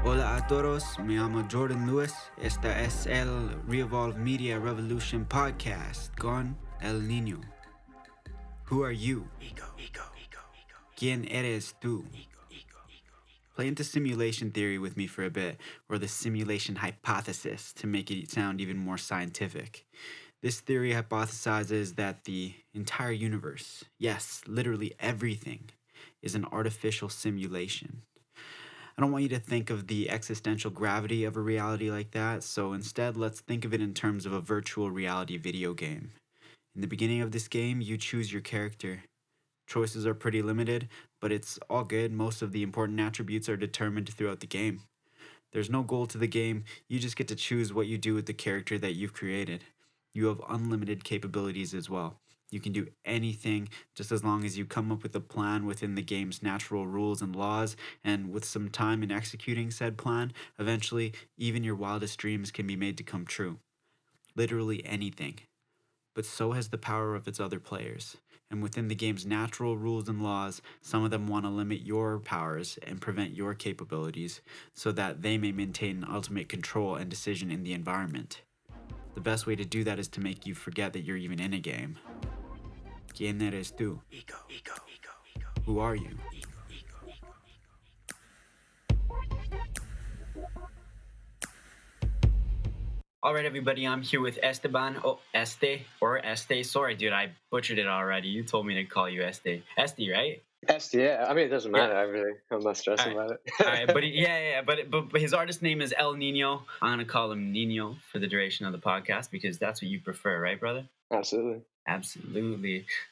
Hola a todos, me llamo Jordan Lewis. Esta es el ReEvolve Media Revolution Podcast con El Nino. Who are you? ¿Quién eres tú? Play into simulation theory with me for a bit, or the simulation hypothesis to make it sound even more scientific. This theory hypothesizes that the entire universe, yes, literally everything, is an artificial simulation. I don't want you to think of the existential gravity of a reality like that, so instead let's think of it in terms of a virtual reality video game. In the beginning of this game, you choose your character. Choices are pretty limited, but it's all good. Most of the important attributes are determined throughout the game. There's no goal to the game, you just get to choose what you do with the character that you've created. You have unlimited capabilities as well. You can do anything just as long as you come up with a plan within the game's natural rules and laws, and with some time in executing said plan, eventually even your wildest dreams can be made to come true. Literally anything. But so has the power of its other players. And within the game's natural rules and laws, some of them want to limit your powers and prevent your capabilities so that they may maintain ultimate control and decision in the environment. The best way to do that is to make you forget that you're even in a game. ¿Quién eres tú? Who are you? All right, everybody, I'm here with Esteban. Este. Sorry, dude, I butchered it already. You told me to call you Este. Este, right? Este, yeah. I mean, it doesn't matter. I'm not stressing about it. All right, but his artist name is El Nino. I'm gonna call him Nino for the duration of the podcast because that's what you prefer, right, brother? Absolutely.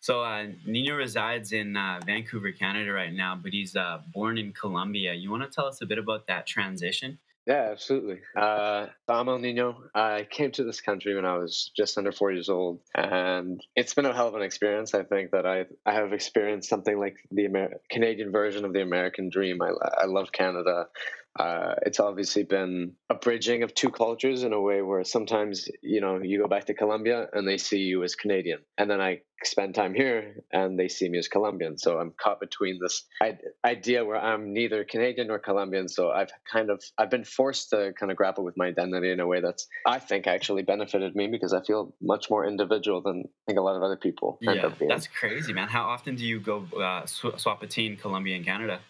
So Nino resides in Vancouver, Canada right now, but he's born in Colombia. You want to tell us a bit about that transition? Yeah, absolutely. I'm El Nino. I came to this country when I was just under 4 years old, and it's been a hell of an experience. I think that I have experienced something like the Canadian version of the American dream. I love Canada. It's obviously been a bridging of two cultures in a way where sometimes, you go back to Colombia and they see you as Canadian. And then I spend time here and they see me as Colombian. So I'm caught between this idea where I'm neither Canadian nor Colombian. So I've been forced to kind of grapple with my identity in a way that's, I think, actually benefited me because I feel much more individual than I think a lot of other people end up being. That's crazy, man. How often do you go swap between Colombia and Canada?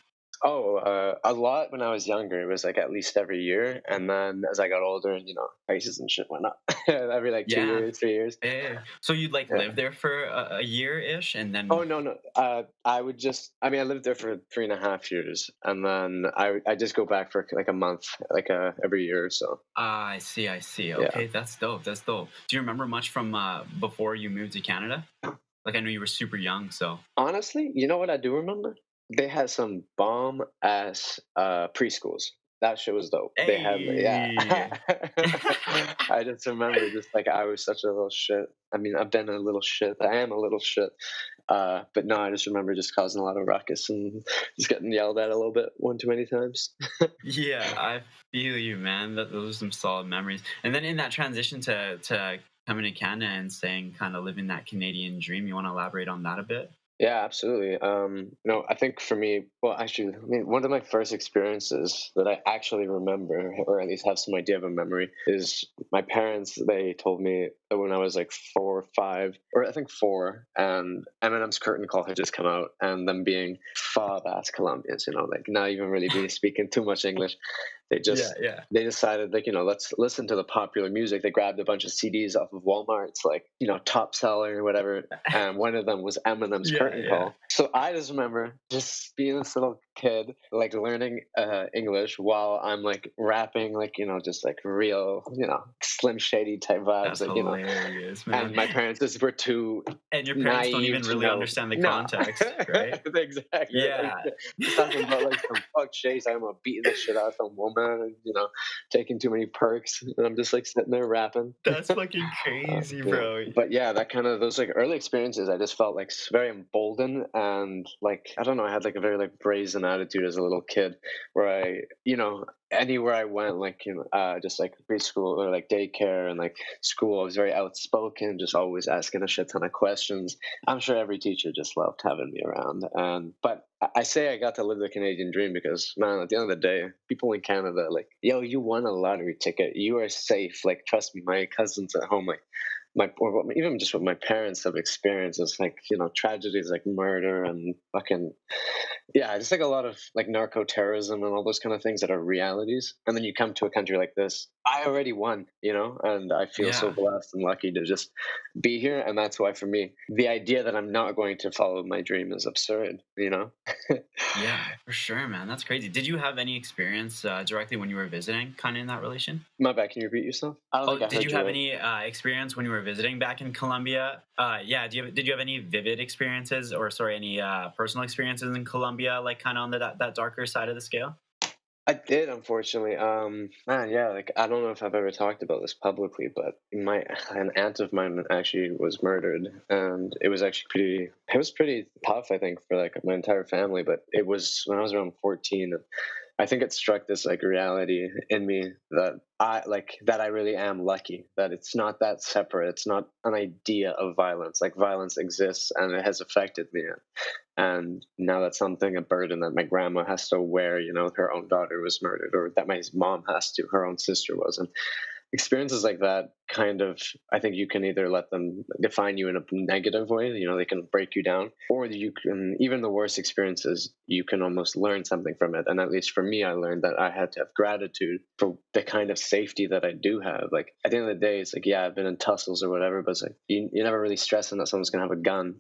A lot when I was younger. It was like at least every year, and then as I got older, and prices and shit went up every 2 years, 3 years. Yeah. So you'd live there for a year-ish, and then? Oh no. I lived there for 3.5 years, and then I just go back for like a month, every year or so. I see. Okay, that's dope. Do you remember much from before you moved to Canada? Like, I know you were super young, so. Honestly, you know what I do remember? They had some bomb ass preschools. That shit was dope. Hey. They had, I just remember I was such a little shit. I mean, I've been a little shit. I am a little shit. But no, I just remember just causing a lot of ruckus and just getting yelled at a little bit one too many times. Yeah, I feel you, man. Those are some solid memories. And then in that transition to coming to Canada and saying kind of living that Canadian dream, you want to elaborate on that a bit? Yeah, absolutely. I think for me, one of my first experiences that I actually remember, or at least have some idea of a memory, is my parents. They told me that when I was like 4 or 5, or I think 4, and Eminem's Curtain Call had just come out, and them being fab-ass Colombians, not even really be speaking too much English. They just they decided let's listen to the popular music. They grabbed a bunch of CDs off of Walmart. It's top seller or whatever, and one of them was Eminem's Curtain Call. So I just remember just being this little kid learning English while I'm rapping just real Slim Shady type vibes. That's hilarious, man. And my parents just were too and your parents don't even really understand the context, right? Exactly. Yeah. Talking about some fuck shades. I'm beating the shit out of some woman and taking too many perks, and I'm just sitting there rapping. That's fucking crazy, bro. But yeah, that kind of those early experiences, I just felt very emboldened and I don't know, I had a very brazen fun attitude as a little kid, where anywhere I went, just like preschool or like daycare and like school, I was very outspoken, just always asking a shit ton of questions. I'm sure every teacher just loved having me around. But I say I got to live the Canadian dream because, man, at the end of the day, people in Canada, like, yo, you won a lottery ticket. You are safe. Like, trust me, my cousins at home, like, even just what my parents have experienced is like, tragedies like murder and fucking, yeah, just like a lot of like narco terrorism and all those kind of things that are realities. And then you come to a country like this, I already won, and I feel so Yeah. blessed and lucky to just be here. And that's why for me, the idea that I'm not going to follow my dream is absurd, Yeah, for sure, man. That's crazy. Did you have any experience directly when you were visiting, kind of in that relation? My bad, can you repeat yourself? I don't Oh, think I did heard you you have right. any experience when you were visiting back in Colombia? Yeah, did you have any vivid experiences, or sorry, any personal experiences in Colombia, like kind of on that darker side of the scale? I did, unfortunately. Man, yeah, like I don't know if I've ever talked about this publicly, but an aunt of mine actually was murdered, and it was actually pretty tough, I think, for like my entire family. But it was when I was around 14, and I think it struck this like reality in me that I really am lucky, that it's not that separate. It's not an idea of violence. Like violence exists and it has affected me. And now that's something, a burden that my grandma has to wear, her own daughter was murdered, or that my mom has to, her own sister was. And experiences like that kind of, I think you can either let them define you in a negative way, they can break you down, or you can, even the worst experiences, you can almost learn something from it. And at least for me, I learned that I had to have gratitude for the kind of safety that I do have. Like at the end of the day, it's like, yeah, I've been in tussles or whatever, but it's like you're never really stressing that someone's gonna have a gun,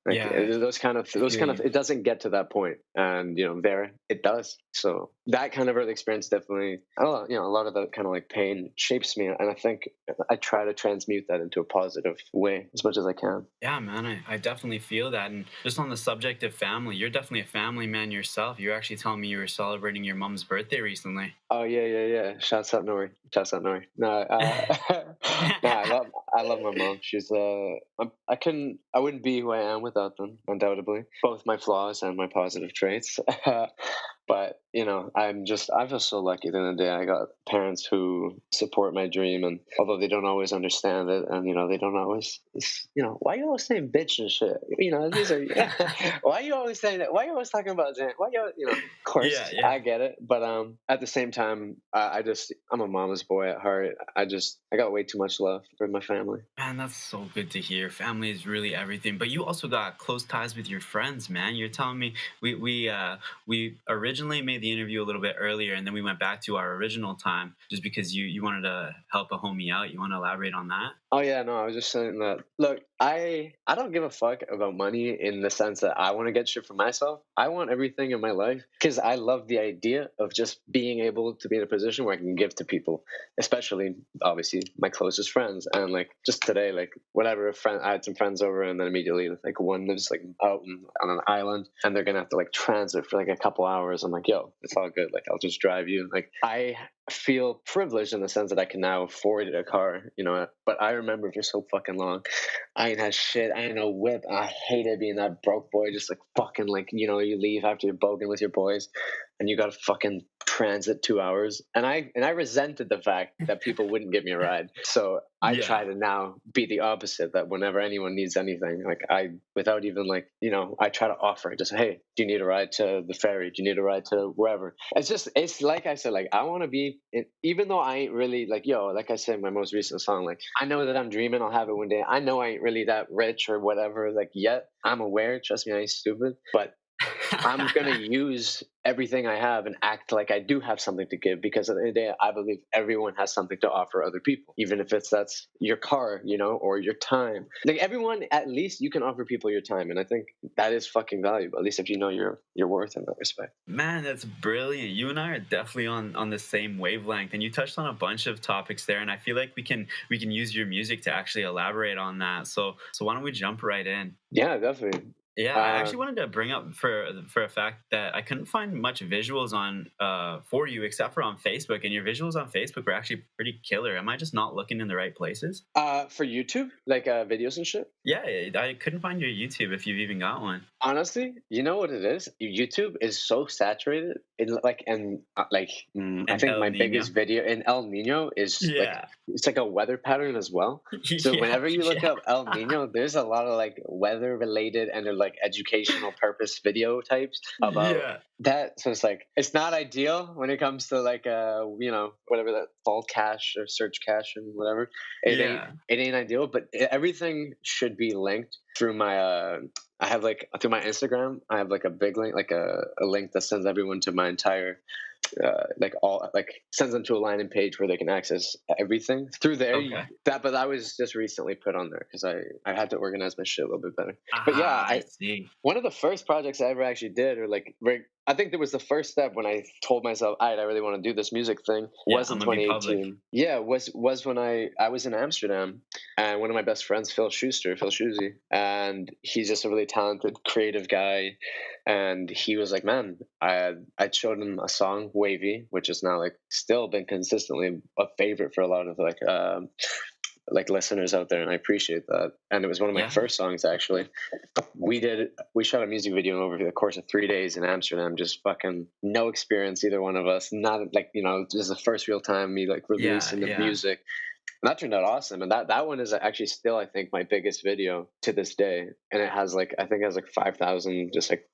like Yeah, those kind of feel you. it doesn't get to that point. And there it does. So that kind of early experience definitely, I don't know, a lot of that kind of like pain shapes me, and I think I try to transmute that into a positive way as much as I can. Yeah, man, I definitely feel that. And just on the subject of family, you're definitely a family man yourself. You were actually telling me you were celebrating your mom's birthday recently. Oh yeah. Shouts out Nori. Shouts out Nori. No, no, I love my mom. She's I wouldn't be who I am without them, undoubtedly. Both my flaws and my positive traits. But I feel so lucky at the end of the day. I got parents who support my dream, and although they don't always understand it, and they don't always, why you always saying bitch and shit? These are why you always saying that? Why you always talking about that? Why of course Yeah, yeah. I get it, but at the same time, I'm a mama's boy at heart. I got way too much love for my family. Man, that's so good to hear. Family is really everything. But you also got close ties with your friends, man. You're telling me we originally made the interview a little bit earlier, and then we went back to our original time just because you wanted to help a homie out. You want to elaborate on that? Oh yeah, no, I was just saying that. Look, I don't give a fuck about money in the sense that I want to get shit for myself. I want everything in my life because I love the idea of just being able to be in a position where I can give to people, especially obviously my closest friends. And like just today, like whatever, I had some friends over, and then immediately like one lives like out on an island, and they're gonna have to like transit for like a couple hours. I'm like, yo, it's all good. Like I'll just drive you. Like I feel privileged in the sense that I can now afford a car, but I remember for so fucking long, I ain't had shit. I ain't no whip. I hated being that broke boy, just like fucking like, you leave after you're bogan with your boys and you got to fucking transit 2 hours. And I resented the fact that people wouldn't give me a ride. So I Yeah. try to now be the opposite, that whenever anyone needs anything, like without even like, I try to offer just, hey, do you need a ride to the ferry? Do you need a ride to wherever? It's like I said, like, I want to be, even though I ain't really like, like I said, in my most recent song, like, I know that I'm dreaming I'll have it one day. I know I ain't really that rich or whatever, like yet. I'm aware, trust me, I ain't stupid, but I'm going to use everything I have and act like I do have something to give, because at the end of the day, I believe everyone has something to offer other people, even if that's your car, or your time. Like everyone, at least you can offer people your time. And I think that is fucking valuable, at least if you know your worth in that respect. Man, that's brilliant. You and I are definitely on the same wavelength, and you touched on a bunch of topics there, and I feel like we can use your music to actually elaborate on that. So why don't we jump right in? Yeah, definitely. Yeah, I actually wanted to bring up for a fact that I couldn't find much visuals on for you except for on Facebook, and your visuals on Facebook were actually pretty killer. Am I just not looking in the right places? For YouTube, like videos and shit. Yeah, I couldn't find your YouTube if you've even got one. Honestly, you know what it is? YouTube is so saturated. I think El my Nino. biggest video in El Nino is Yeah. it's like a weather pattern as well. So Yeah, whenever you look yeah. up El Nino, there's a lot of like weather related and they're like educational purpose video types about Yeah. that. So it's like it's not ideal when it comes to like whatever that fall cache or search cache and whatever. Yeah. It ain't ideal, but everything should be linked through my I have like through my Instagram, I have like a big link, like a link that sends everyone to my entire sends them to a landing page where they can access everything through there. Okay. But that was just recently put on there because I had to organize my shit a little bit better. But yeah, I see. one of the first projects I ever actually did, or like I think there was the first step when I told myself, I really want to do this music thing. Yeah, Was in I'm gonna be 2018. Yeah, was when I was in Amsterdam, and one of my best friends, Phil Shusey, and he's just a really talented, creative guy. And he was like, man, I showed him a song, Wavy, which has now like still been consistently a favorite for a lot of like listeners out there, and I appreciate that. And it was one of my first songs actually. We shot a music video over the course of 3 days in Amsterdam, just fucking no experience, either one of us. Not like, this is the first real time me like releasing the music. And that turned out awesome. And that one is actually still, I think, my biggest video to this day. And it has like, I think it has like 5,000 just like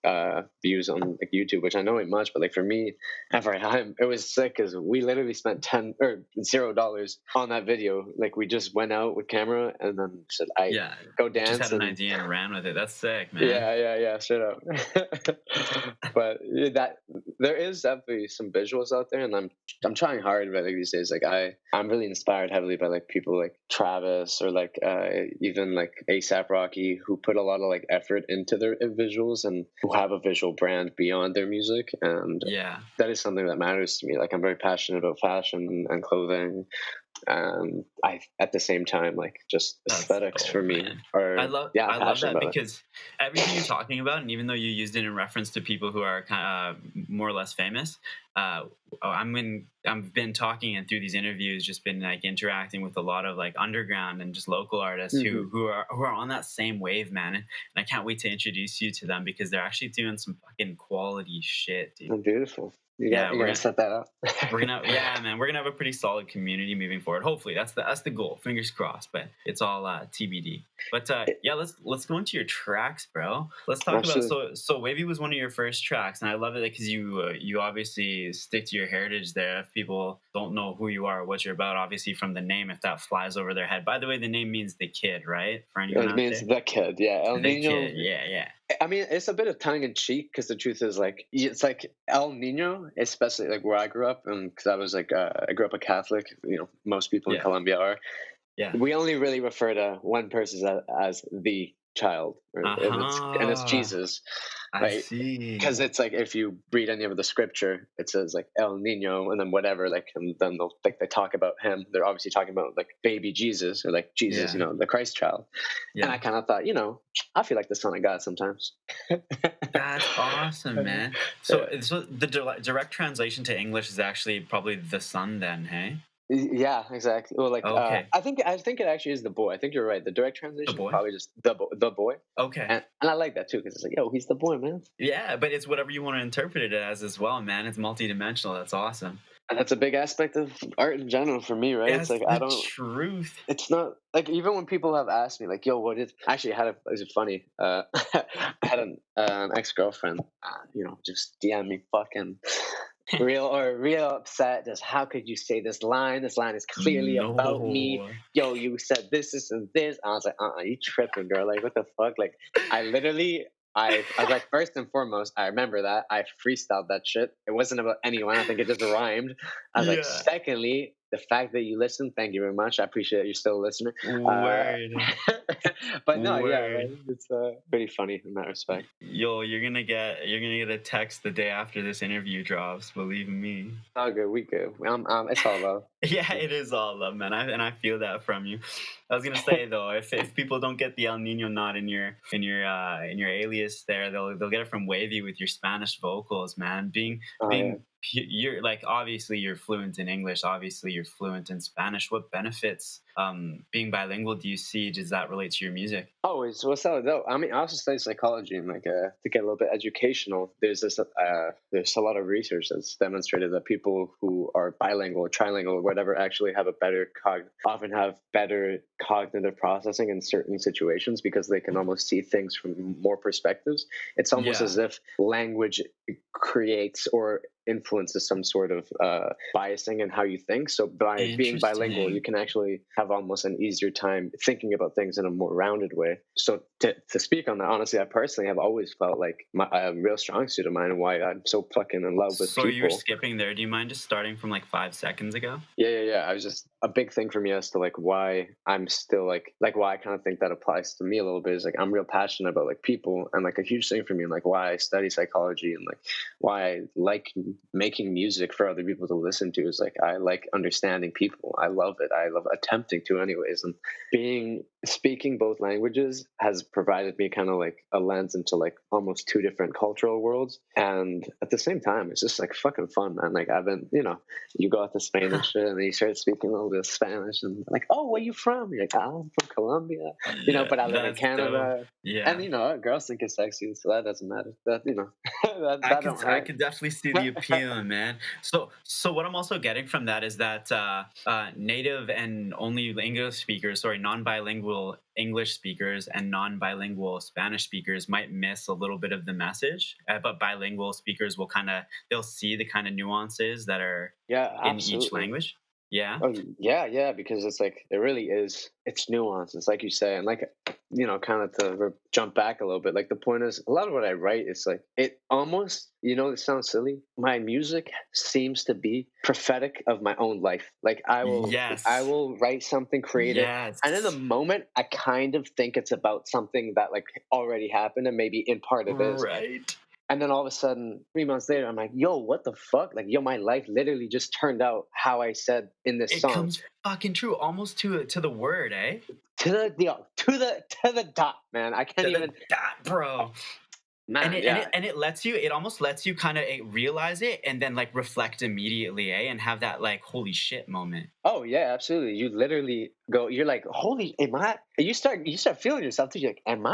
views on like YouTube, which I know ain't much, but like for me, every time it was sick because we literally spent $0 on that video. Like we just went out with camera and then said, go dance. Just had an idea and ran with it. That's sick, man. Yeah, straight up. But there is definitely some visuals out there, and I'm trying hard. But like these days, like I'm really inspired heavily by like people like Travis or like even like ASAP Rocky, who put a lot of like effort into their visuals and who have a visual brand beyond their music. And that is something that matters to me. Like I'm very passionate about fashion and clothing. I at the same time like just aesthetics for me I love that because everything you're talking about, and even though you used it in reference to people who are kind of more or less famous, I've been talking and through these interviews just been like interacting with a lot of like underground and just local artists who are on that same wave, man, and I can't wait to introduce you to them because they're actually doing some fucking quality shit, dude. Oh, beautiful. We're gonna set that up. we're gonna have a pretty solid community moving forward. Hopefully, that's the goal. Fingers crossed. But it's all TBD. But let's go into your tracks, bro. Let's talk about so Wavy was one of your first tracks, and I love it because you obviously stick to your heritage there. If people don't know who you are or what you're about, obviously from the name, if that flies over their head. By the way, the name means the kid, right? For anyone it means the kid. Yeah, El Nino. Kid. Yeah. I mean, it's a bit of tongue in cheek because the truth is, like, it's like El Nino, especially like where I grew up, and because I was like, I grew up a Catholic. Most people in Colombia are. Yeah. We only really refer to one person as the child, and it's Jesus. Right? I see. Because it's like if you read any of the scripture, it says like El Nino, and then whatever, like, and then they talk about him. They're obviously talking about like baby Jesus or like Jesus, the Christ child. Yeah. And I kind of thought, I feel like the Son of God sometimes. That's awesome, man. So the direct translation to English is actually probably the Son, then, hey? Yeah, exactly. Well, like, okay. I think it actually is the boy. I think you're right. The direct translation is probably just the boy. Okay. And I like that too because it's like, he's the boy, man. Yeah, but it's whatever you want to interpret it as well, man. It's multidimensional. That's awesome. And that's a big aspect of art in general for me, right? It's like truth. It's not like even when people have asked me, like, "Yo, what is?" Actually, is it funny? I had an ex-girlfriend, just DM me fucking. real upset. Just how could you say this line? This line is clearly about me. Yo, you said this and this. I was like, you tripping, girl. Like, what the fuck? Like, I was like, first and foremost, I remember that I freestyled that shit. It wasn't about anyone. I think it just rhymed. I was like, secondly, the fact that you listen, thank you very much. I appreciate you're still a listener. Word. But no, yeah, Word. like, it's pretty funny in that respect. Yo, you're gonna get a text the day after this interview drops. Believe me. All good, we good. It's all love. Yeah, it is all love, man. I feel that from you. I was gonna say though, if people don't get the El Nino nod in your alias there, they'll get it from Wavy with your Spanish vocals, man. You're like, obviously you're fluent in English, obviously you're fluent in Spanish. What benefits being bilingual do you see? Does that relate to your music? Always. What's that though? I mean, I also study psychology, and like to get a little bit educational. There's a lot of research that's demonstrated that people who are bilingual or trilingual or whatever actually have often have better cognitive processing in certain situations because they can almost see things from more perspectives. It's almost as if language creates or influences some sort of biasing in how you think. So by being bilingual, you can actually have almost an easier time thinking about things in a more rounded way. So to speak on that, honestly, I personally have always felt like a real strong suit of mine and why I'm so fucking in love with so people. You're skipping there. Do you mind just starting from like 5 seconds ago? Yeah. I was just a big thing for me as to like why I'm still like why I kind of think that applies to me a little bit is like I'm real passionate about like people, and like a huge thing for me and like why I study psychology and like why I like making music for other people to listen to is like I like understanding people. I love it. I love attempting to anyways, and speaking both languages has provided me kind of like a lens into like almost two different cultural worlds, and at the same time it's just like fucking fun, man. Like I've been, you go out to Spain and shit and then you start speaking a little bit of Spanish and like, oh, where you from? You're like, oh, I'm from Colombia, but I live in Canada. Dope. Yeah, and girls think it's sexy, so that doesn't matter. That I could definitely see the appeal, man. So what I'm also getting from that is that native and only non-bilingual English speakers and non-bilingual Spanish speakers might miss a little bit of the message, but bilingual speakers they'll see the kind of nuances that are in each language. Yeah. Oh, yeah, because it's like it really is. It's nuance. It's like you say, and like kind of to jump back a little bit. Like the point is, a lot of what I write is like it almost. It sounds silly. My music seems to be prophetic of my own life. Like I will write something creative, and in the moment, I kind of think it's about something that like already happened, and maybe in part it is. Right. And then all of a sudden, 3 months later, I'm like, yo, what the fuck? Like, yo, my life literally just turned out how I said in this song. It comes fucking true, almost to the word, eh? To the dot, man. I can't even. The dot, bro. Man, and it almost lets you kind of realize it and then like reflect immediately, and have that like holy shit moment. Oh yeah, absolutely. You literally you're like, holy, you start feeling yourself too. You're like, am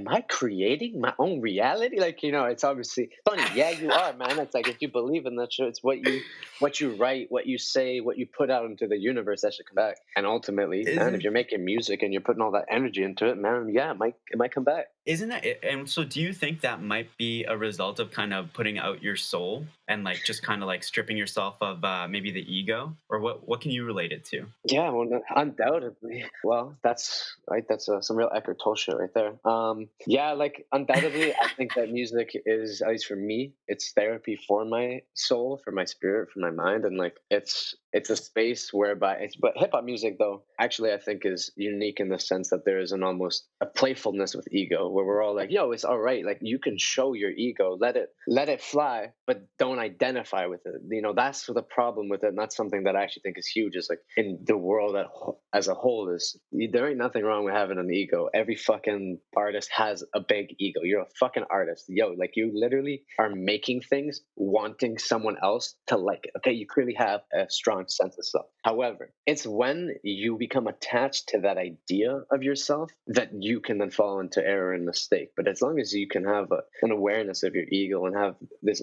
I creating my own reality? Like, it's obviously funny. Yeah, you are, man. It's like if you believe in that shit, it's what you write, what you say, what you put out into the universe that should come back. And ultimately, if you're making music and you're putting all that energy into it, man, yeah, it might come back. Isn't that it? And so do you think that might be a result of kind of putting out your soul and like just kind of like stripping yourself of maybe the ego, or what can you relate it to? Yeah, well, undoubtedly. Well, that's right. That's some real Eckhart Tolle shit right there. Yeah, like undoubtedly, I think that music is, at least for me, it's therapy for my soul, for my spirit, for my mind, and like it's a space whereby but hip hop music though actually I think is unique in the sense that there is an almost a playfulness with ego where we're all like, yo, it's all right, like you can show your ego, let it fly, but don't identify with it. That's the problem with it, and that's something that I actually think is huge, is like in the world as a whole is there ain't nothing wrong with having an ego. Every fucking artist has a big ego. You're a fucking artist, yo. Like you literally are making things wanting someone else to like it. Okay, you clearly have a strong sense of self. However, it's when you become attached to that idea of yourself that you can then fall into error and mistake. But as long as you can have an awareness of your ego and have this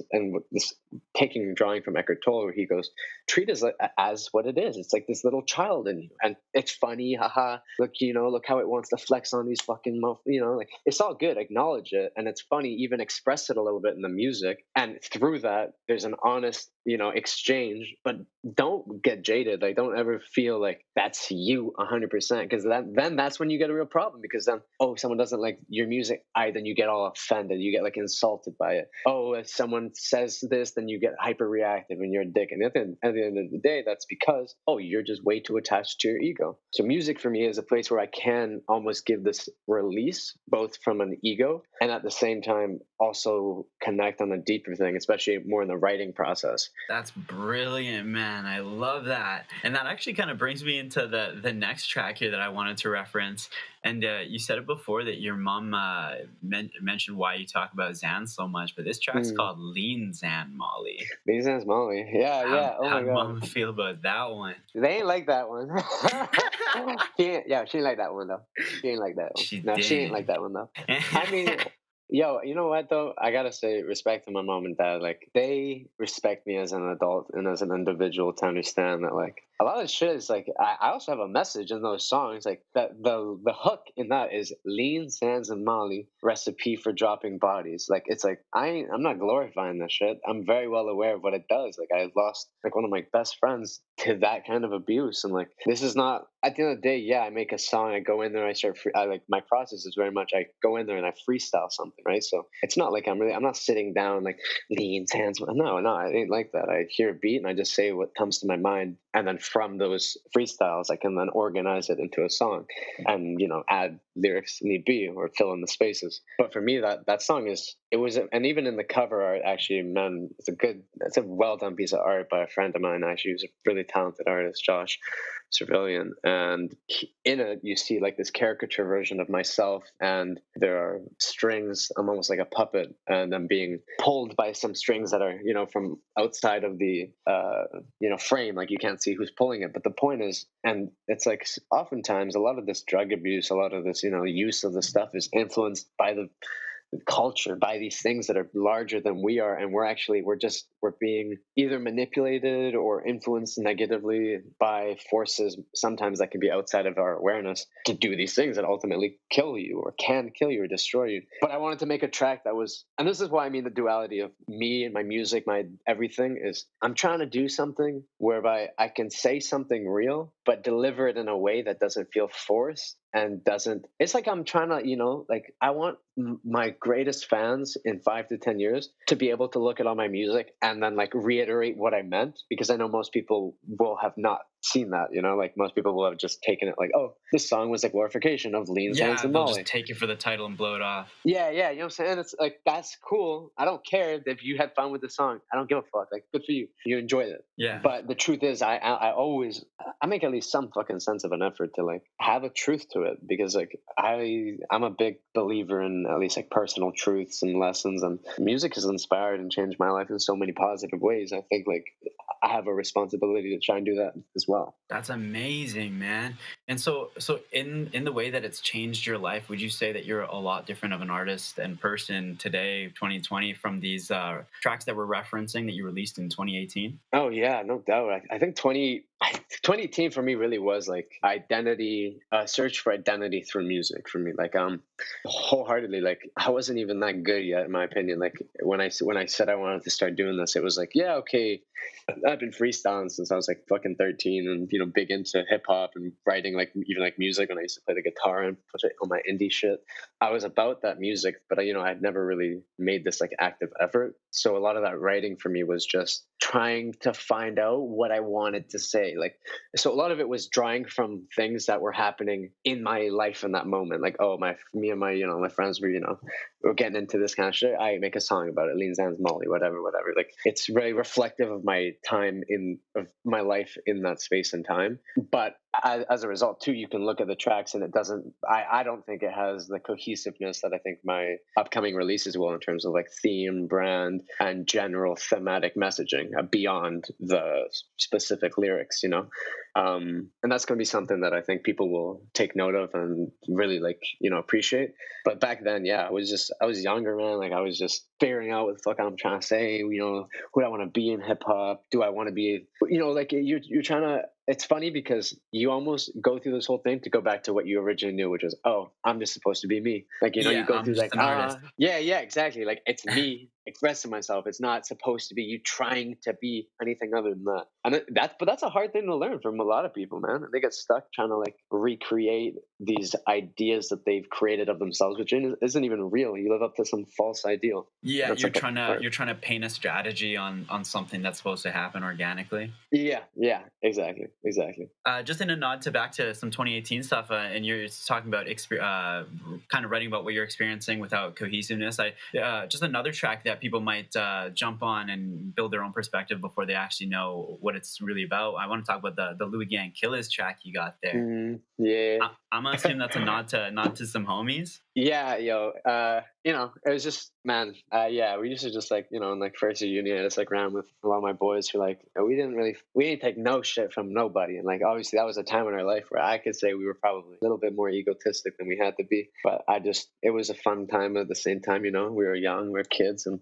drawing from Eckhart Tolle, where he goes, treat it as what it is. It's like this little child in you, and it's funny, haha. Look, look how it wants to flex on these fucking, like it's all good. Acknowledge it, and it's funny. Even express it a little bit in the music, and through that, there's an honest exchange, but don't get jaded. Like, don't ever feel like that's you 100%, because then that's when you get a real problem, because then, oh, someone doesn't like your music, then you get all offended, you get like insulted by it. Oh, if someone says this, then you get hyper reactive and you're a dick. And at the end of the day, that's because, oh, you're just way too attached to your ego. So music for me is a place where I can almost give this release, both from an ego and at the same time also connect on a deeper thing, especially more in the writing process. That's brilliant, man. I love that. And that actually kind of brings me into the next track here that I wanted to reference. And you said it before that your mom mentioned why you talk about Xan so much, but this track's called Lean Xan Molly. Lean Xan Molly. Yeah, yeah. Oh my God. How mom feel about that one? They ain't like that one. she ain't like that one, though. She ain't like that one. She ain't like that one, though. I mean... Yo, you know what, though? I gotta say, respect to my mom and dad. Like, they respect me as an adult and as an individual to understand that, like, a lot of shit is, like, I also have a message in those songs. Like, that the hook in that is Lean, Xans, and Molly, recipe for dropping bodies. Like, it's like, I'm not glorifying this shit. I'm very well aware of what it does. Like, I lost, like, one of my best friends to that kind of abuse. And, like, this is not, at the end of the day, yeah, I make a song, I go in there, like, my process is very much, I go in there and I freestyle something, right? So it's not like I'm not sitting down like Lean, Xans. No, I ain't like that. I hear a beat and I just say what comes to my mind, and then from those freestyles I can then organize it into a song and add lyrics need be, or fill in the spaces. But for me, that song and even in the cover art, actually, man, it's a well done piece of art by a friend of mine. Actually, who's a really talented artist, Josh Civilian, and in it you see like this caricature version of myself, and there are strings. I'm almost like a puppet, and I'm being pulled by some strings that are from outside of the frame. Like, you can't see who's pulling it, but the point is, and it's like oftentimes a lot of this drug abuse, a lot of this use of the stuff is influenced by the culture, by these things that are larger than we are, and we're being either manipulated or influenced negatively by forces sometimes that can be outside of our awareness to do these things that ultimately kill you or can kill you or destroy you. But I wanted to make a track that was, and this is why I mean the duality of me and my music, my everything, is I'm trying to do something whereby I can say something real but deliver it in a way that doesn't feel forced and doesn't, it's like I'm trying to, like, I want my greatest fans in 5 to 10 years to be able to look at all my music and then like reiterate what I meant, because I know most people will have not seen that, like most people will have just taken it like, oh, this song was a glorification of Lean, Xans, and Molly. Just take it for the title and blow it off. Yeah, you know what I'm saying? It's like, that's cool. I don't care if you had fun with the song. I don't give a fuck. Like, good for you. You enjoyed it. Yeah. But the truth is, I always make at least some fucking sense of an effort to like have a truth to it, because like I'm a big believer in at least like personal truths and lessons, and music has inspired and changed my life in so many positive ways. I think like I have a responsibility to try and do that as well. That's amazing, man. And so in the way that it's changed your life, would you say that you're a lot different of an artist and person today, 2020, from these tracks that we're referencing that you released in 2018? Oh yeah, no doubt. I think 2018 for me really was like identity, search for identity through music for me. Like wholeheartedly, like I wasn't even that good yet, in my opinion. Like when I said I wanted to start doing this, it was like, yeah, okay, I've been freestyling since I was like fucking 13, and big into hip hop and writing, like even like music when I used to play the guitar and put it on my indie shit. I was about that music, but I'd never really made this like active effort. So a lot of that writing for me was just trying to find out what I wanted to say. Like, so a lot of it was drawing from things that were happening in my life in that moment. Like, oh, me and my friends were getting into this kind of shit. I make a song about it. Lean, Xans, Molly, whatever. Like, it's very reflective of my time of my life in that space and time. But as a result too, you can look at the tracks and it doesn't, I don't think it has the cohesiveness that I think my upcoming releases will, in terms of like theme, brand, and general thematic messaging beyond the specific lyrics, and that's going to be something that I think people will take note of and really like, appreciate. But back then, yeah, I was younger, man. Like I was just figuring out what the fuck I'm trying to say, who do I want to be in hip hop? Do I want to be, like you're trying to, it's funny because you almost go through this whole thing to go back to what you originally knew, which was, oh, I'm just supposed to be me. Like, you go through like, yeah, exactly. Like, it's me. expressing myself. It's not supposed to be you trying to be anything other than that. And that's a hard thing to learn from a lot of people, man. They get stuck trying to like recreate these ideas that they've created of themselves, which isn't even real. You live up to some false ideal. Yeah, that's you're trying to paint a strategy on something that's supposed to happen organically. Yeah, exactly. Just in a nod to back to some 2018 stuff, and you're talking about kind of writing about what you're experiencing without cohesiveness. Just another track that people might jump on and build their own perspective before they actually know what it's really about. I want to talk about the Louis Gang Killers track you got there. Yeah, I'm gonna assume that's a nod to some homies. Yeah, yo, it was just, man, we used to just like, in like first year uni, I just like ran with a lot of my boys who like, we didn't take no shit from nobody. And like, obviously that was a time in our life where I could say we were probably a little bit more egotistic than we had to be. But it was a fun time at the same time, we were young, we were kids, and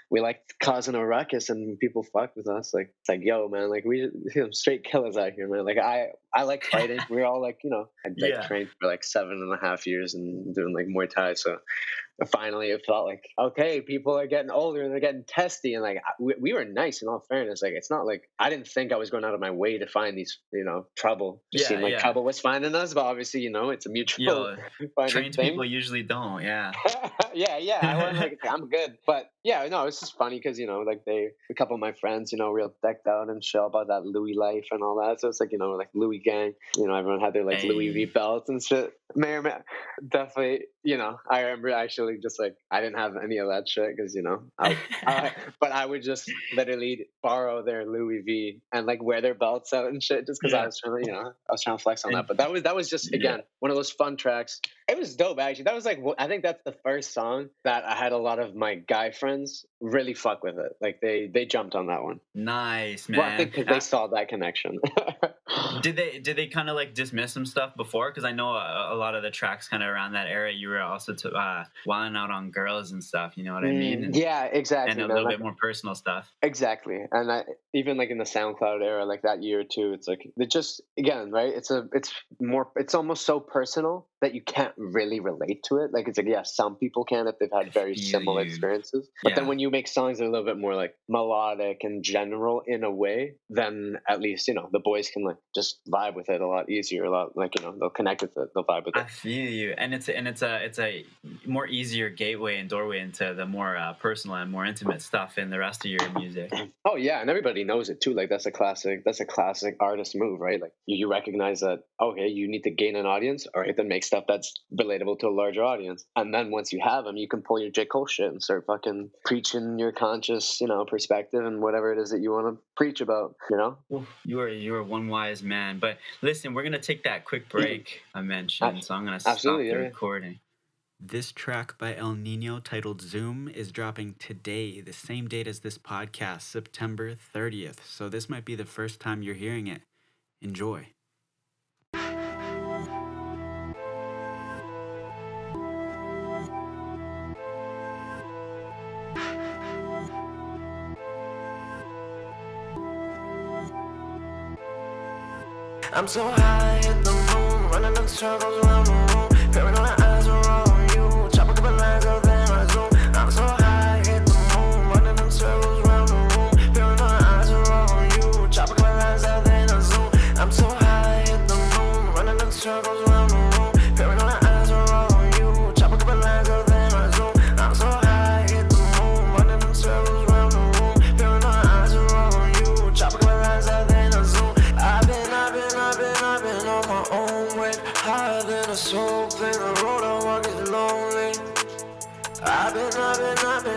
we liked causing a ruckus, and people fucked with us. Like, it's like, yo, man, like we straight killers out here, man. Like I like fighting. We were all like, I trained for like 7.5 years and doing like Muay Thai. So finally it felt like, okay, people are getting older and they're getting testy, and like we were nice in all fairness. Like, it's not like I didn't think I was going out of my way to find these trouble. Just seemed like trouble was finding us, but obviously it's a mutual trained thing. People usually don't. Yeah. yeah I wasn't like, I'm good, but it's just funny because like a couple of my friends real decked out and shit about that Louis life and all that. So it's like like Louis gang, everyone had their like Louis V belts and shit. Man, definitely. I remember actually just like I didn't have any of that shit because but I would just literally borrow their Louis V and like wear their belts out and shit just because I was trying to flex on that. But that was just again one of those fun tracks. It was dope actually. That was like I think that's the first song that I had a lot of my guy friends really fuck with it. Like they jumped on that one. Nice, man. Well, I think because they saw that connection. Did they kind of like dismiss some stuff before? Because I know a lot of the tracks kind of around that era, you were also wilding out on girls and stuff. You know what I mean? And, yeah, exactly. And a little bit more personal stuff. Exactly. And even like in the SoundCloud era, like that year too, it's like it just again, right? It's almost so personal that you can't really relate to it. Like it's like some people can if they've had very similar experiences. But then when you make songs that are a little bit more like melodic and general in a way, then at least the boys can like just vibe with it a lot easier. A lot like they'll connect with it. They'll vibe with it. I feel you, and it's a more easier gateway and doorway into the more personal and more intimate stuff in the rest of your music. Oh yeah, and everybody knows it too. Like that's a classic artist move, right? Like you recognize that okay, you need to gain an audience, all right, then make stuff that's relatable to a larger audience. And then once you have them, you can pull your J. Cole shit and start fucking preaching your conscious, perspective and whatever it is that you want to preach about, Well, you are one wise man. But listen, we're gonna take that quick break I mentioned, so I'm gonna stop the recording. This track by El Nino titled Zoom is dropping today, the same date as this podcast, September 30th. So this might be the first time you're hearing it. Enjoy. I'm so high in the moon, running in circles around the room. Paranoid eyes are on you, chop a couple lines up then I zoom. I'm so high in the moon, running in circles around the room. Paranoid eyes are on you, chop a couple lines up then I zoom. I'm so high in the moon, running in circles around the room. Paranoid eyes are on you, chop a couple lines up then I zoom. I'm so high in the moon, running in circles around the room. Paranoid eyes are on you, chop a couple lines up then I zoom. I've been on my own way, higher than a soul plane. The road I walk is lonely. I've been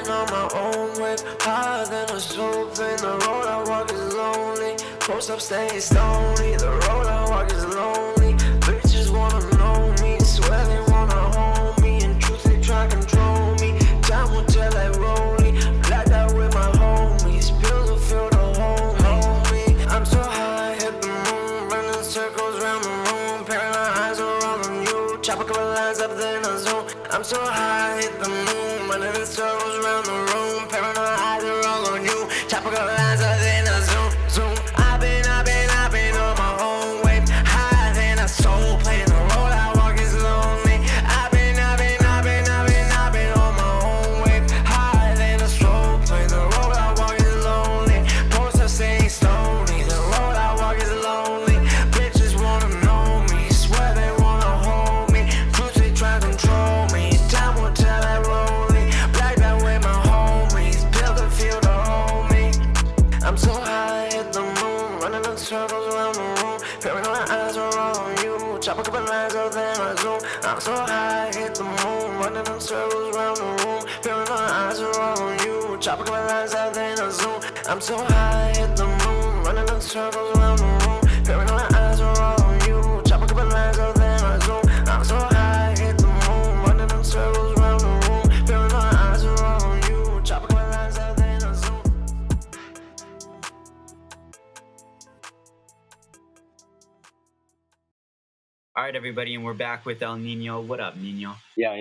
on my own way, higher than a soul plane. The road I walk is lonely. Post up staying stony. The road I walk is lonely. Bitches wanna know me, swear they wanna hold me. In truth they try to control me. Time will tell like Rolly. Blacked out with my homies. Pills will fill the hole me. I'm so high, hit the moon, running circles around the room. Paranoid eyes are all on you. Chop a couple lines up then I zoom. I'm so high, hit the moon, running in circles around the room. Paranoid eyes are all on you. Chop a couple lines up then I zoom. I've been on my own wave, higher than a soul plane. The road I walk is lonely. I've been on my own wave, higher than a soul around the room. Paranoid eyes are on you. Chop a couple lines up, then I zoom. I'm so high, hit the moon. Running in circles around the room. Paranoid eyes are on you. Chop a couple lines up, then I zoom. I'm so high, hit the moon. Running in circles around the room. Paranoid eyes are on you. Chop a couple lines up, then I zoom. I'm so high, hit the moon. Running in circles around the room. Paranoid eyes are on you. Chop a couple lines up, then I zoom. All right, everybody, and we're back with El Nino. What up, Nino? Yeah.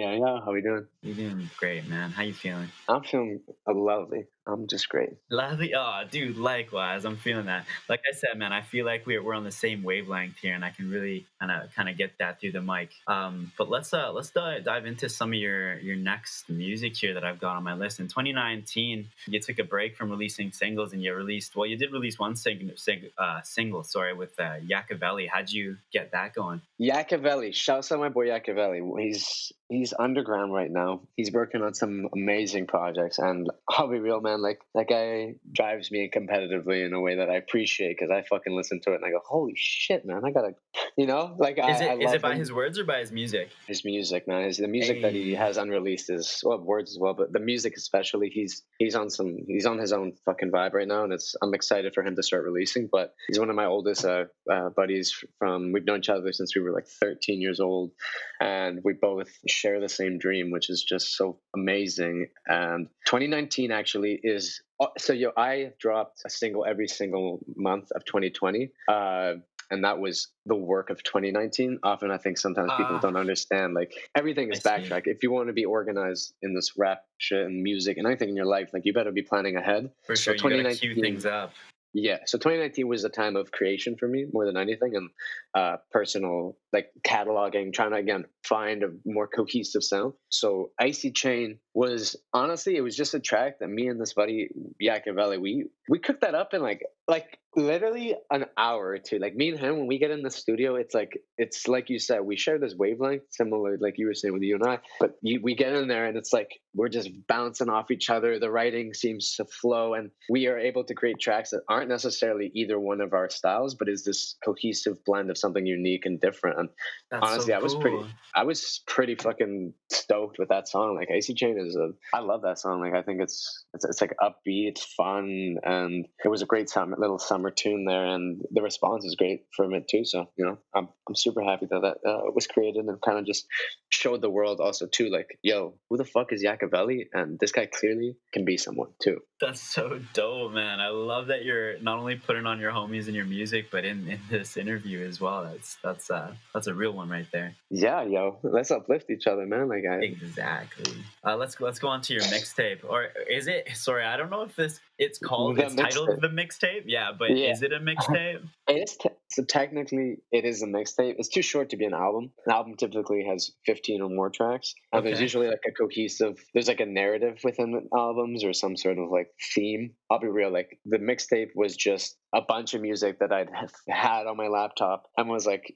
How we doing? You're doing great, man. How you feeling? I'm feeling lovely. I'm just great. Lovely. Oh, dude, likewise. I'm feeling that. Like I said, man, I feel like we're on the same wavelength here, and I can really kind of get that through the mic. But let's dive into some of your next music here that I've got on my list. In 2019, you took a break from releasing singles, and you did release one single, with Yachivelli. How'd you get that going? Yachivelli, shouts out my boy Yachivelli. He's underground right now. He's working on some amazing projects, and I'll be real, man. Like that guy drives me competitively in a way that I appreciate, because I fucking listen to it and I go, holy shit, man, I gotta, like Is I it by his words or by his music? His music, man. The music that he has unreleased is words as well, but the music especially, he's on his own fucking vibe right now, and I'm excited for him to start releasing. But he's one of my oldest buddies we've known each other since we were like 13 years old, and we both share the same dream, which is just so amazing. And 2019 actually is I dropped a single every single month of 2020. And that was the work of 2019. Often I think sometimes people don't understand, like, everything is backtrack. If you want to be organized in this rap shit and music and anything in your life, like, you better be planning ahead. For sure, you gotta cue things up. Yeah, so 2019 was a time of creation for me more than anything, and personal, like, cataloging, trying to, again, find a more cohesive sound. So Icy Chain was, honestly, it was just a track that me and this buddy, Yachivelli, we cooked that up in, like literally an hour or two. Like, me and him, when we get in the studio, it's like you said, we share this wavelength, similar, like you were saying with you and I, but we get in there and it's like, we're just bouncing off each other. The writing seems to flow, and we are able to create tracks that aren't necessarily either one of our styles, but is this cohesive blend of something unique and different. And that's honestly, so cool. I was pretty fucking stoked with that song. Like, Icy Chain I love that song. Like, I think it's like upbeat, it's fun, and it was a great little summer tune there, and the response is great from it too. So, I'm super happy that was created, and kind of just showed the world also too, like, yo, who the fuck is Yachivelli? And this guy clearly can be someone too. That's so dope, man. I love that you're not only putting on your homies in your music, but in this interview as well. That's a real one right there. Yeah, yo, let's uplift each other, man. Exactly. Let's go on to your mixtape, or is it? Sorry, I don't know if it's called. It's titled the mixtape. Yeah, but is it a mixtape? So technically, it is a mixtape. It's too short to be an album. An album typically has 15 or more tracks. And there's usually like a cohesive, there's like a narrative within albums or some sort of like theme. I'll be real, like, the mixtape was just a bunch of music that I'd had on my laptop, and was like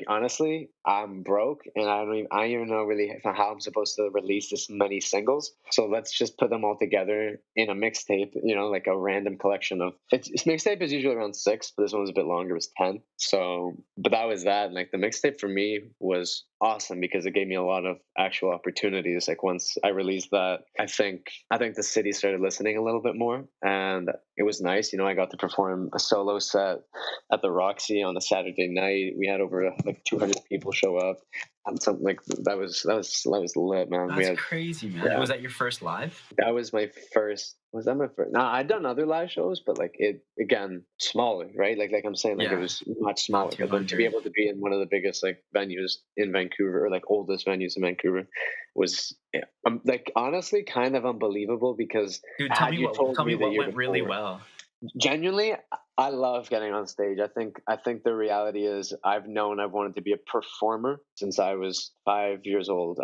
honestly, I'm broke, and I don't even know really how I'm supposed to release this many singles. So let's just put them all together in a mixtape, like a random collection of. Mixtape is usually around 6, but this one was a bit longer. It was 10. So, but that was that. And, like, the mixtape for me was awesome because it gave me a lot of actual opportunities. Like, once I released that, I think the city started listening a little bit more, and it was nice. I got to perform a solo set at the Roxy on a Saturday night. We had over like 200 people show up, and something like that was lit, man. That's crazy, man. Yeah. Was that your first live? That was my first. Was that my first? No, I'd done other live shows, but like, it, again, smaller, right? Like I'm saying, like, it was much smaller. But then to be able to be in one of the biggest like venues in Vancouver, or like oldest venues in Vancouver, was like, honestly kind of unbelievable. Because dude, tell me what went really well. Genuinely, I love getting on stage. I think the reality is I've wanted to be a performer since I was 5 years old,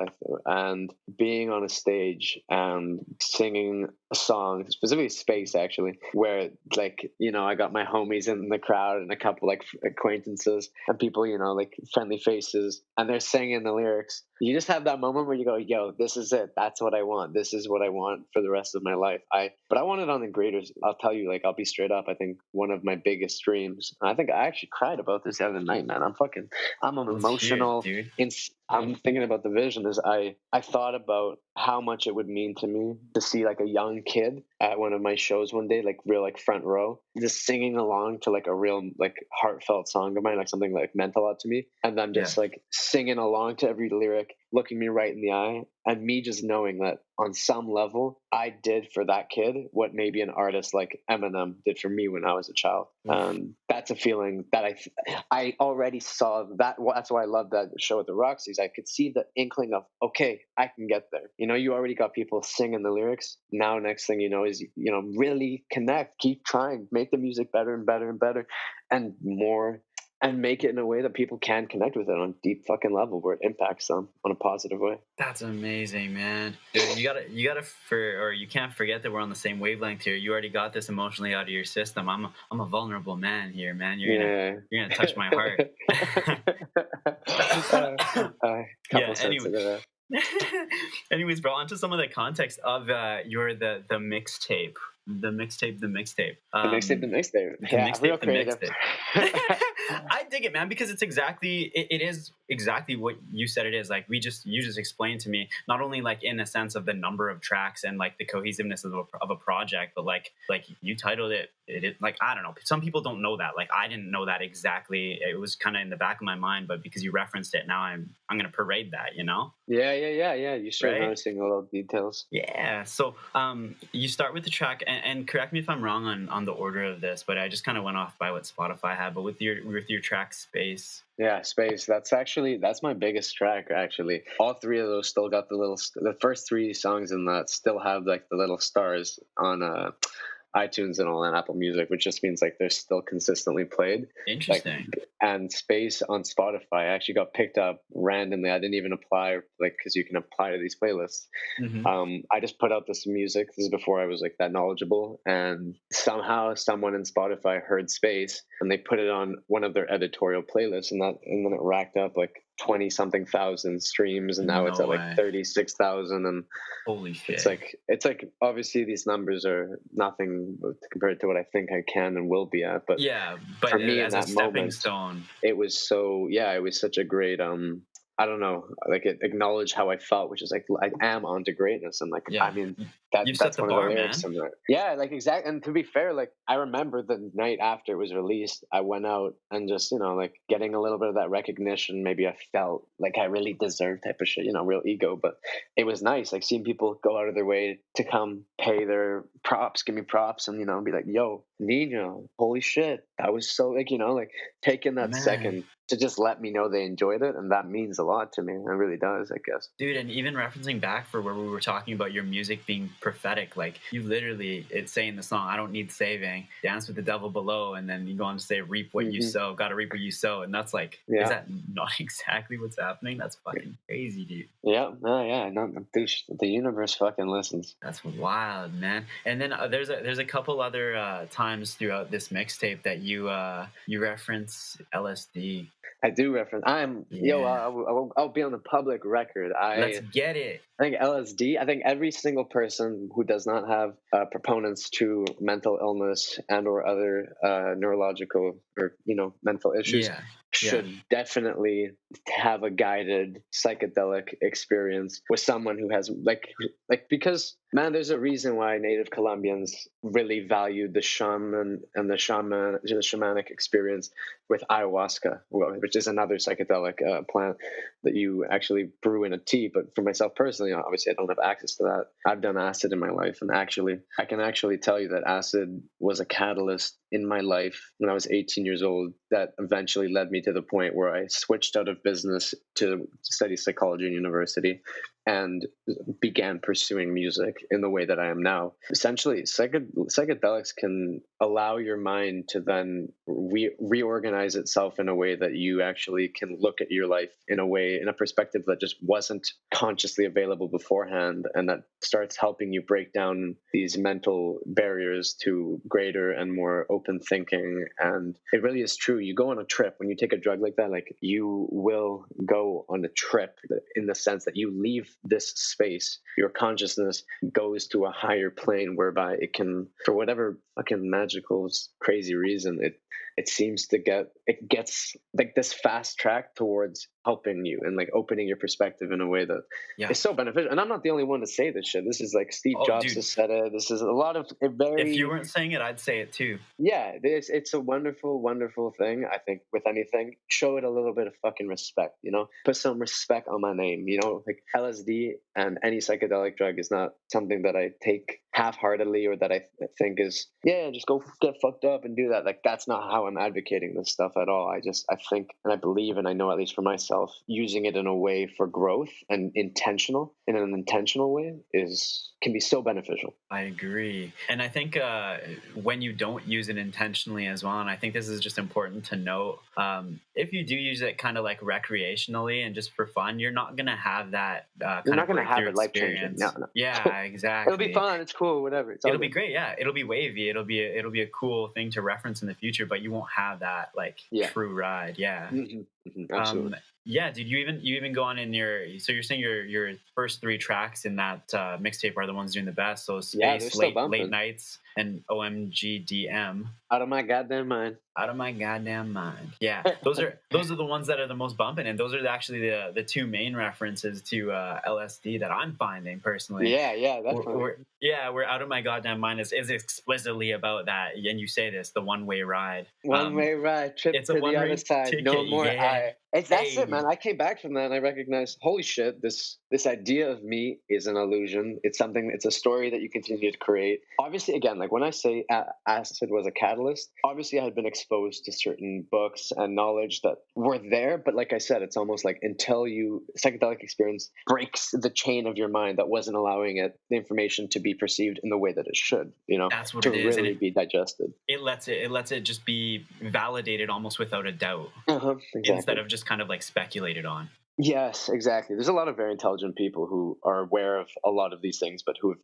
and being on a stage and singing a song, specifically Space, actually, where, like, I got my homies in the crowd and a couple like acquaintances and people, like friendly faces, and they're singing the lyrics. You just have that moment where you go, yo, this is it. That's what I want. This is what I want for the rest of my life. But I want it on the greater. I'll tell you, like, I'll be straight up. I think one of of my biggest dreams. I think I actually cried about this the other night, man. I'm an emotional. Dude. I'm thinking about the vision. Is I thought about how much it would mean to me to see like a young kid at one of my shows one day, like real like front row, just singing along to like a real like heartfelt song of mine, like something like meant a lot to me, and them just like singing along to every lyric, looking me right in the eye, and me just knowing that on some level I did for that kid what maybe an artist like Eminem did for me when I was a child. That's a feeling that I already saw. That's why I love that show at the Roxy's. I could see the inkling of, okay, I can get there. You know, you already got people singing the lyrics. Now next thing you know is, you know, really connect, keep trying, make the music better and better and better and more, and make it in a way that people can connect with it on a deep fucking level where it impacts them on a positive way. That's amazing, man. Dude, you can't forget that we're on the same wavelength here. You already got this emotionally out of your system. I'm a vulnerable man here, man. You're gonna touch my heart. Anyways, bro, onto some of the context of the mixtape. The mixtape. Yeah, real creative. I dig it, man, because it is exactly what you said it is. Like you just explained to me, not only like in a sense of the number of tracks and like the cohesiveness of a project, but like you titled it like, I don't know, some people don't know that. Like I didn't know that exactly. It was kind of in the back of my mind, but because you referenced it, now I'm gonna parade that, you know? Yeah. You start noticing all the details. Yeah. So you start with the track, and correct me if I'm wrong on the order of this, but I just kind of went off by what Spotify had. But with your track Space. Yeah, Space. That's my biggest track. Actually, all three of those still got the first three songs in that still have like the little stars on iTunes and all, and Apple Music, which just means like they're still consistently played. Interesting. And Space on Spotify actually got picked up randomly. I didn't even apply, like, because you can apply to these playlists. Mm-hmm. I just put out this music. This is before I was like that knowledgeable, and somehow someone in Spotify heard Space and they put it on one of their editorial playlists, and then it racked up like 20-something thousand streams, and now it's at like 36,000. And holy shit! It's like obviously these numbers are nothing compared to what I think I can and will be at. But for me, as in a that stepping moment, stone, it was such a great I don't know, like it acknowledged how I felt, which is like I am onto greatness, and like I mean that's one of the lyrics. And like exactly. And to be fair, like I remember the night after it was released, I went out and just like getting a little bit of that recognition. Maybe I felt like I really deserved type of shit, real ego. But it was nice, like seeing people go out of their way to come pay their props, give me props, and be like, "Yo, Nino, holy shit, that was so like like taking that second to just let me know they enjoyed it, and that means a lot to me. It really does, I guess. Dude, and even referencing back for where we were talking about your music being prophetic, like you literally, it's saying the song, I don't need saving, dance with the devil below, and then you go on to say, reap what you sow, gotta reap what you sow, and that's like, is that not exactly what's happening? That's fucking crazy, dude. Yeah, the universe fucking listens. That's wild, man. And then there's a couple other times throughout this mixtape that you reference LSD. I do reference. I'll be on the public record. Let's get it. I think LSD. I think every single person who does not have proponents to mental illness and or other neurological or mental issues should definitely have a guided psychedelic experience with someone who has like because man, there's a reason why Native Colombians really valued the shaman and the shamanic experience with ayahuasca, which is another psychedelic plant that you actually brew in a tea. But for myself personally, obviously I don't have access to that. I've done acid in my life, and I can actually tell you that acid was a catalyst in my life when I was 18 years old that eventually led me to the point where I switched out of business to study psychology in university and began pursuing music in the way that I am now. Essentially, psychedelics can allow your mind to then reorganize itself in a way that you actually can look at your life in a perspective that just wasn't consciously available beforehand, and that starts helping you break down these mental barriers to greater and more open thinking. And it really is true. You go on a trip when you take a drug like that, like you will go on a trip in the sense that you leave this space, your consciousness goes to a higher plane whereby it can, for whatever fucking magic psychological crazy reason, it seems to gets like this fast track towards helping you and like opening your perspective in a way that is so beneficial. And I'm not the only one to say this shit. This is like Steve Jobs has said it. This is a lot of very. If you weren't saying it, I'd say it too. Yeah, it's a wonderful, wonderful thing. I think with anything, show it a little bit of fucking respect. You know, put some respect on my name. You know, like LSD and any psychedelic drug is not something that I take half-heartedly or that I think is just go get fucked up and do that. Like that's not how I'm advocating this stuff at all. I think and I believe and I know, at least for myself, using it in a way for growth and in an intentional way can be so beneficial. I agree. And I think when you don't use it intentionally as well, and I think this is just important to note, if you do use it kind of like recreationally and just for fun, you're not going to have that you're not going to have it life-changing. No. Yeah, exactly. It'll be fun. It's cool. Whatever. It'll be great. Yeah. It'll be wavy. It'll be a cool thing to reference in the future, but you won't have that like true ride. Yeah. Mm-hmm. Mm-hmm. Absolutely. Did you even go on in so you're saying your first 3 tracks in that mixtape are the ones doing the best? So Space, Late Nights, and OMGDM. Out of my goddamn mind. Out of my goddamn mind. Yeah, those are the ones that are the most bumping, and those are actually the 2 main references to LSD that I'm finding personally. Yeah, that's we're Out of My Goddamn Mind is explicitly about that, and you say this, the one-way ride. One-way ride, trip to the other side, ticket, no more That's it, man. I came back from that and I recognized, holy shit, this idea of me is an illusion. It's a story that you continue to create. Obviously, again, like when I say acid was a catalyst, obviously I had been exposed to certain books and knowledge that were there. But like I said, it's almost like until psychedelic experience breaks the chain of your mind that wasn't allowing the information to be perceived in the way that it should, you know, that's what to it is. really be digested. It lets it just be validated almost without a doubt, exactly. Instead of just kind of like speculated on. Yes, exactly. There's a lot of very intelligent people who are aware of a lot of these things, but who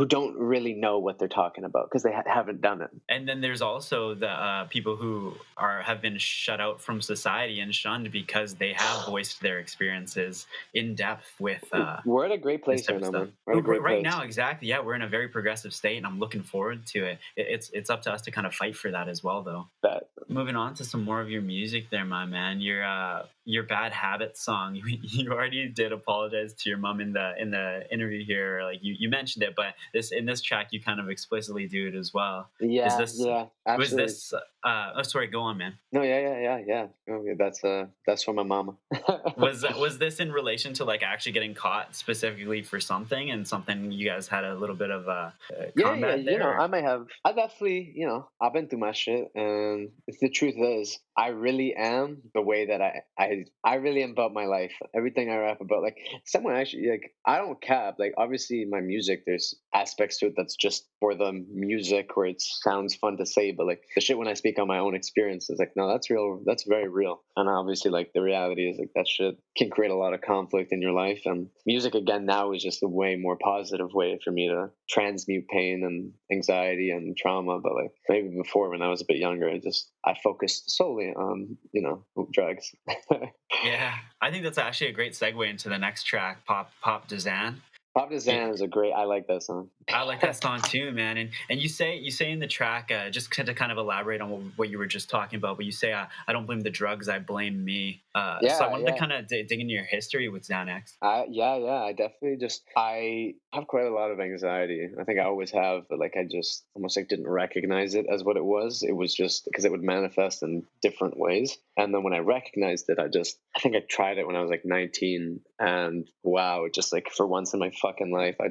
don't really know what they're talking about because they haven't done it. And then there's also the people who have been shut out from society and shunned because they have voiced their experiences in depth with. We're at a great place right now, man. We're at a great place. Now, exactly. Yeah, we're in a very progressive state, and I'm looking forward to it. It's up to us to kind of fight for that as well, though. Moving on to some more of your music, there, my man. Your Bad Habits song. You already did apologize to your mom in the interview here. Like you mentioned it, but in this track you kind of explicitly do it as well. Yeah, absolutely. Was this? Sorry, go on, man. No, yeah. Okay, that's from my mama. Was this in relation to like actually getting caught specifically for something and something you guys had a little bit of combat there? You know, I definitely, you know, I've been through my shit, and the truth is, I really am the way that I really am about my life. Everything I rap about, like someone actually, like I don't cap. Like obviously, my music, there's aspects to it that's just for the music where it sounds fun to say, but like the shit when I speak on my own experiences, like no, that's real. That's very real. And obviously, like the reality is, like that shit can create a lot of conflict in your life. And music again now is just a way more positive way for me to transmute pain and anxiety and trauma. But like maybe before, when I was a bit younger, I focused solely on, you know, drugs. Yeah, I think that's actually a great segue into the next track, Pop Dezan. Pop Dezan is I like that song. I like that song too, man. And you say in the track, just to kind of elaborate on what you were just talking about, but you say, I don't blame the drugs, I blame me. So I wanted to kind of dig into your history with Xanax. I definitely I have quite a lot of anxiety. I think I always have, but like I just almost like didn't recognize it as what it was. It was just because it would manifest in different ways. And then when I recognized it, I think I tried it when I was like 19, and wow, just like for once in my fucking life, I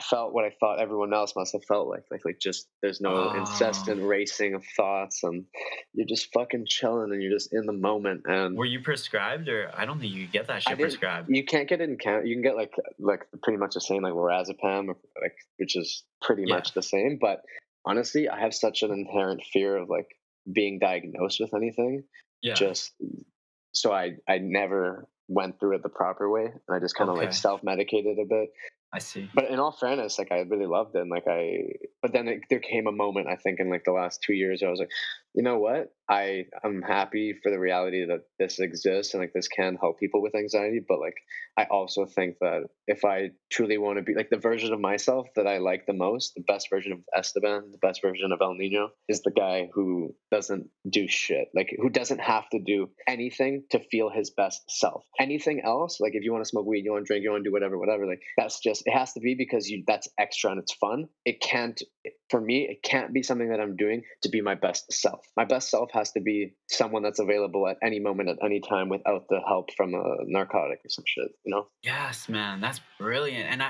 felt what I thought everyone else must have felt like just there's no incessant racing of thoughts, and you're just fucking chilling, and you're just in the moment. And were you prescribed, or I don't think you get that shit prescribed? You can't get it in count. You can get like pretty much the same, like lorazepam, which is pretty much the same. But honestly, I have such an inherent fear of like being diagnosed with anything. Yeah. Just so I never went through it the proper way, and I just kind of like self-medicated a bit. I see. But in all fairness, like I really loved it. And but then there came a moment, I think, in like the last 2 years where I was like, you know what? I'm happy for the reality that this exists and like this can help people with anxiety. But like, I also think that if I truly want to be like the version of myself that I like the most, the best version of Esteban, the best version of El Nino is the guy who doesn't do shit, like who doesn't have to do anything to feel his best self. Anything else, like if you want to smoke weed, you want to drink, you want to do whatever, like that's just, it has to be because that's extra and it's fun. It can't, for me, it can't be something that I'm doing to be my best self. My best self has to be someone that's available at any moment, at any time, without the help from a narcotic or some shit, you know? Yes, man, that's brilliant.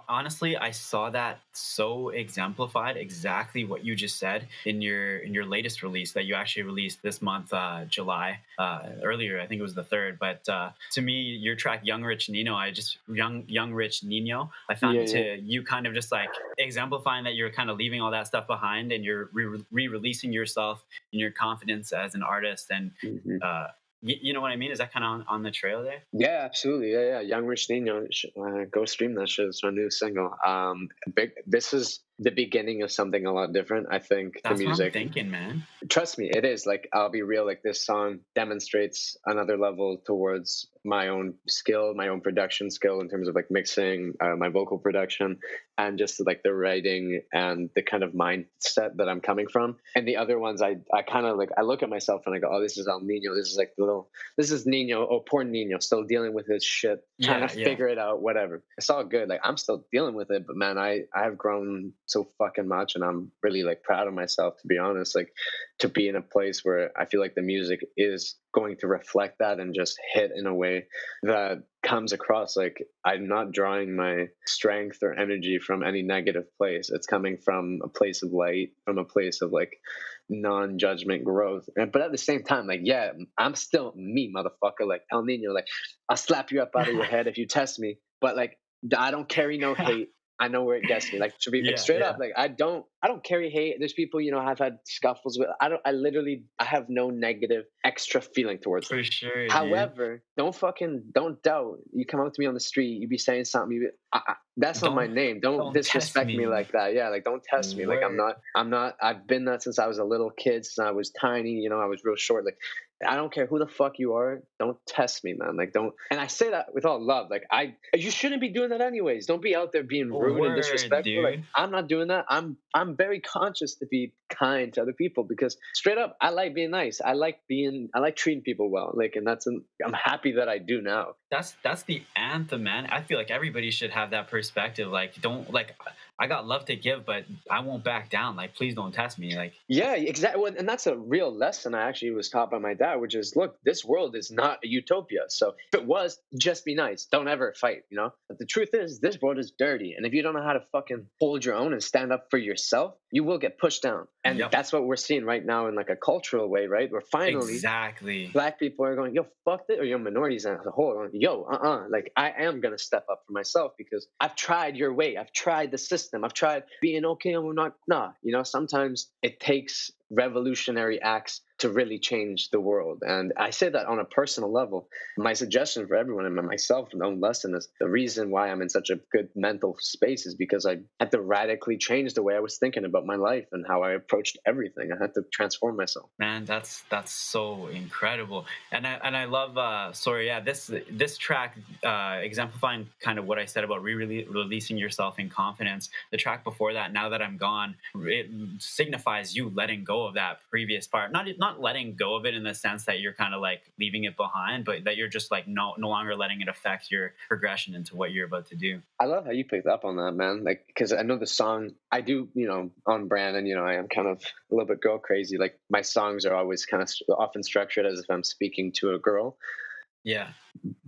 Honestly, I saw that so exemplified, exactly what you just said in your latest release that you actually released this month, July, earlier. I think it was the 3rd. But to me, your track "Young Rich Nino," Young Rich Nino, I found you kind of just like exemplifying that you're kind of leaving all that stuff behind and you're re-releasing yourself and your confidence as an artist. And you know what I mean? Is that kind of on the trail there? Yeah, absolutely. Yeah. Young Rich Nino, go stream that shit. It's our new single. This is the beginning of something a lot different. I think that's the music. What I'm thinking, man. Trust me, it is. Like, I'll be real. Like, this song demonstrates another level towards my own skill, my own production skill in terms of like mixing, my vocal production, and just like the writing and the kind of mindset that I'm coming from. And the other ones, I kind of like, I look at myself and I go, oh, this is El Nino. This is like this is Nino. Oh, poor Nino, still dealing with his shit, trying to figure it out, whatever. It's all good. Like, I'm still dealing with it, but man, I have grown so fucking much, and I'm really like proud of myself, to be honest. Like, to be in a place where I feel like the music is going to reflect that and just hit in a way that comes across like I'm not drawing my strength or energy from any negative place. It's coming from a place of light, from a place of like non-judgment growth. But at the same time, like, yeah, I'm still me, motherfucker. Like El Nino, like I'll slap you up out of your head if you test me. But like, I don't carry no hate. I know where it gets me. Like, to be like, straight up, like I don't carry hate. There's people, you know, I've had scuffles with. I have no negative extra feeling towards them. For sure. However, don't doubt. You come up to me on the street, you be saying something. That's not my name. Don't disrespect me like that. Yeah, like don't test me. Like I'm not. I've been that since I was a little kid. Since I was tiny. You know, I was real short. Like, I don't care who the fuck you are. Don't test me, man. Like, don't. And I say that with all love. Like, you shouldn't be doing that anyways. Don't be out there being rude and disrespectful. Like, I'm not doing that. I'm very conscious to be kind to other people because straight up, I like being nice. I like treating people well. Like, and I'm happy that I do now. That's the anthem, man. I feel like everybody should have that perspective. Like, I got love to give, but I won't back down. Like, please don't test me. Like, yeah, exactly. And that's a real lesson I actually was taught by my dad, which is, look, this world is not a utopia. So if it was, just be nice. Don't ever fight, you know? But the truth is, this world is dirty. And if you don't know how to fucking hold your own and stand up for yourself, you will get pushed down. And that's what we're seeing right now in like a cultural way, right? Where finally Black people are going, yo, fuck this, or your minorities as a whole are going, yo, like I am going to step up for myself because I've tried your way. I've tried the system. I've tried being okay and we're not, you know, sometimes it takes revolutionary acts to really change the world. And I say that on a personal level. My suggestion for everyone and myself, my own lesson, is the reason why I'm in such a good mental space is because I had to radically change the way I was thinking about my life and how I approached everything. I had to transform myself. Man, that's so incredible. And I love this track exemplifying kind of what I said about releasing yourself in confidence. The track before that, Now That I'm Gone, it signifies you letting go of that previous part. Not letting go of it in the sense that you're kind of like leaving it behind, but that you're just like no longer letting it affect your progression into what you're about to do. I love how you picked up on that, man. Like, because I know the song, I do, you know, on brand, and, you know, I am kind of a little bit girl crazy. Like, my songs are always kind of often structured as if I'm speaking to a girl. Yeah.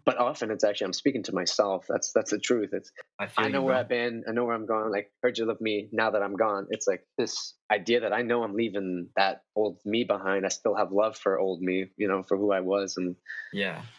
But often it's actually I'm speaking to myself. That's the truth. It's I know where I've been. I know where I'm going. Like, heard you love me. Now that I'm gone, it's like this idea that I know I'm leaving that old me behind. I still have love for old me, you know, for who I was, and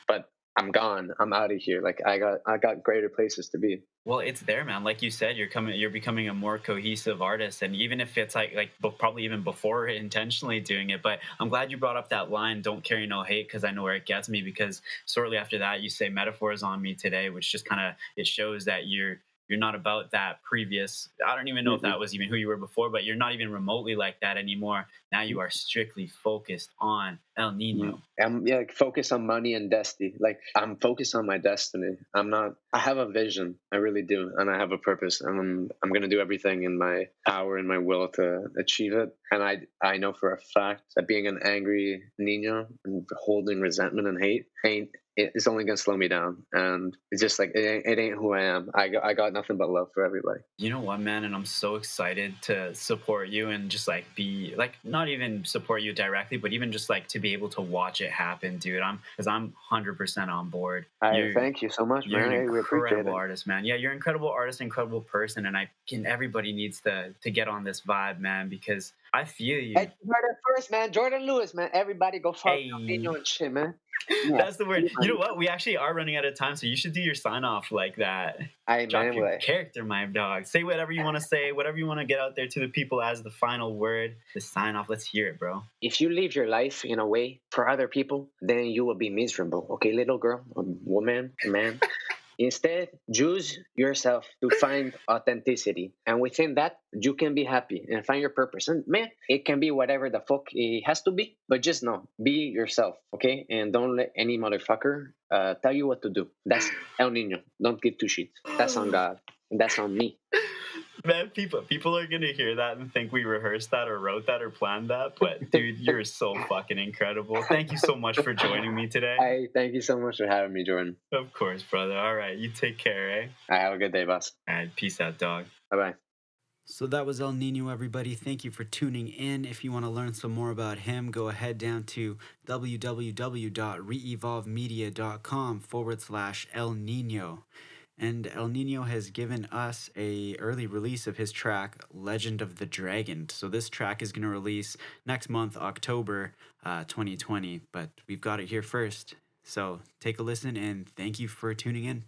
but I'm gone. I'm out of here. Like, I got greater places to be. Well, it's there, man. Like you said, you're becoming a more cohesive artist, and even if it's like probably even before intentionally doing it. But I'm glad you brought up that line, "Don't carry no hate," because I know where it gets me. Because shortly after that, you say "Metaphors on me today," which just kind of it shows that you're not about that previous. I don't even know if that was even who you were before, but you're not even remotely like that anymore. now you are strictly focused on El Nino. I'm focused on money and destiny. Like I'm focused on my destiny. I have a vision. I really do. And I have a purpose. And I'm going to do everything in my power and my will to achieve it. And I know for a fact that being an angry Nino and holding resentment and hate it's only going to slow me down. And it's just like, it ain't who I am. I got nothing but love for everybody. You know what, man? And I'm so excited to support you and just like be like, not even support you directly, but even just like to be able to watch it happen, dude. Because I'm 100% on board. Thank you so much, man. You're an incredible artist, man. Yeah, you're an incredible artist, incredible person. And everybody needs to get on this vibe, man, because I feel you. Hey, you heard it first, man. Jordan Lewis, man. Everybody go follow Nino and shit, man. Yeah. That's the word. You know what? We actually are running out of time, so you should do your sign off like that. Drop your character, my dog. Say whatever you want to say, whatever you want to get out there to the people as the final word. The sign off. Let's hear it, bro. If you live your life in a way for other people, then you will be miserable. Okay, little girl, woman, man. Instead, choose yourself to find authenticity. And within that, you can be happy and find your purpose. And man, it can be whatever the fuck it has to be. But just know, be yourself, okay? And don't let any motherfucker tell you what to do. That's El Nino. Don't give two shits. That's on God. And that's on me. Man, people are gonna hear that and think we rehearsed that or wrote that or planned that. But dude, you're so fucking incredible. Thank you so much for joining me today. Hey, thank you so much for having me, Jordan. Of course, brother. All right, you take care, eh? All right, have a good day, boss. All right, peace out, dog. Bye-bye. So that was El Nino, everybody. Thank you for tuning in. If you want to learn some more about him, go ahead down to www.reevolvemedia.com/El Nino. And El Nino has given us a early release of his track, Legend of the Dragon. So this track is going to release next month, October 2020. But we've got it here first. So take a listen and thank you for tuning in.